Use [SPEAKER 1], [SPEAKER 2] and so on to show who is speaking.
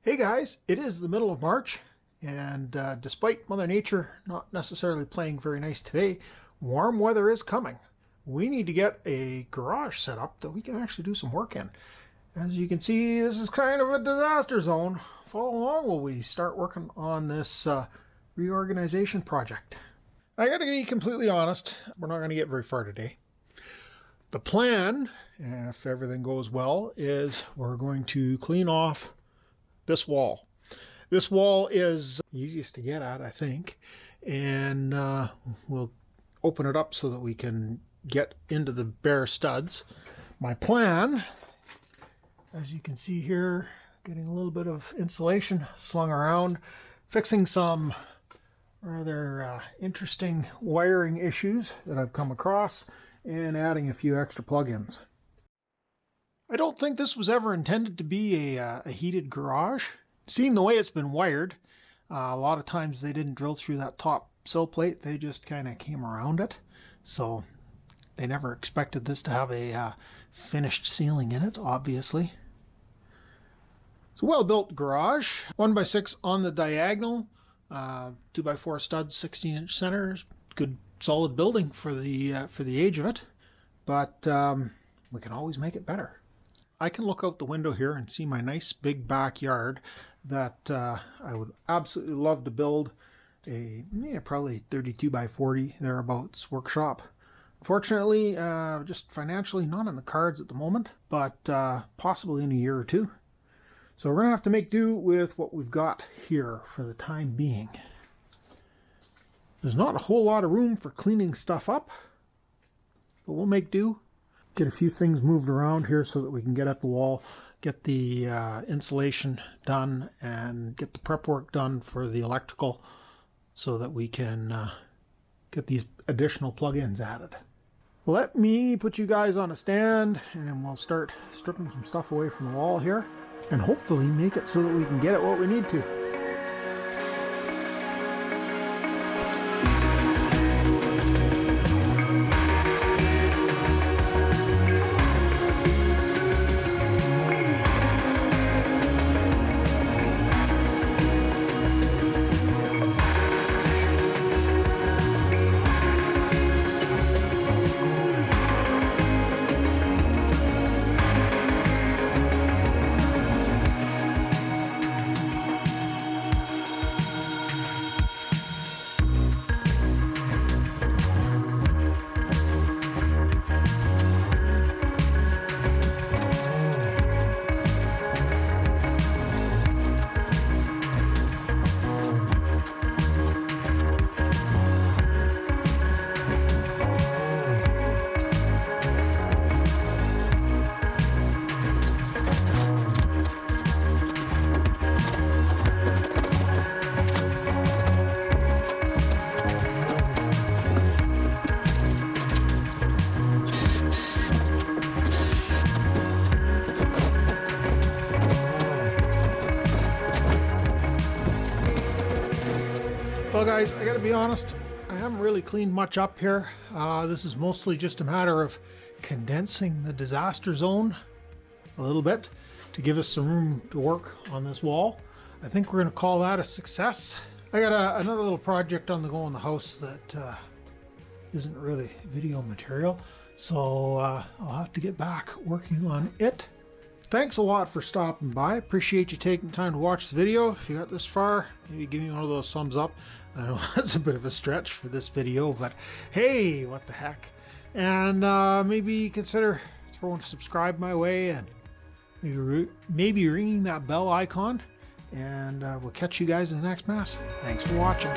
[SPEAKER 1] Hey guys, it is the middle of March, and despite Mother Nature not necessarily playing very nice today, warm weather is coming. We need to get a garage set up that we can actually do some work in. As you can see, this is kind of a disaster zone. Follow along while we start working on this reorganization project. I gotta be completely honest, we're not gonna get very far today. The plan, if everything goes well, is we're going to clean off this wall. This wall is easiest to get at, I think, and we'll open it up so that we can get into the bare studs. My plan, as you can see here, getting a little bit of insulation slung around, fixing some rather interesting wiring issues that I've come across, and adding a few extra plugins. I don't think this was ever intended to be a heated garage. Seeing the way it's been wired, a lot of times they didn't drill through that top sill plate. They just kind of came around it. So they never expected this to have a finished ceiling in it, obviously. It's a well-built garage. 1x6 on the diagonal, 2x4 studs, 16-inch centers. Good solid building for the age of it. But we can always make it better. I can look out the window here and see my nice big backyard that I would absolutely love to build a probably 32 by 40 thereabouts workshop. Fortunately, just financially not in the cards at the moment, but possibly in a year or two. So we're gonna have to make do with what we've got here for the time being. There's not a whole lot of room for cleaning stuff up, but we'll make do. Get a few things moved around here so that we can get at the wall, get the insulation done, and get the prep work done for the electrical so that we can get these additional plug-ins added. Let me put you guys on a stand and we'll start stripping some stuff away from the wall here and hopefully make it so that we can get at what we need to. Well guys, I gotta be honest, I haven't really cleaned much up here. This is mostly just a matter of condensing the disaster zone a little bit to give us some room to work on this wall. I think we're gonna call that a success. I got another little project on the go in the house that isn't really video material, so I'll have to get back working on it. Thanks a lot for stopping by. Appreciate you taking time to watch the video. If you got this far, maybe give me one of those thumbs up. I know that's a bit of a stretch for this video, but hey, what the heck. And maybe consider throwing a subscribe my way and maybe ringing that bell icon. And we'll catch you guys in the next mess. Thanks for watching.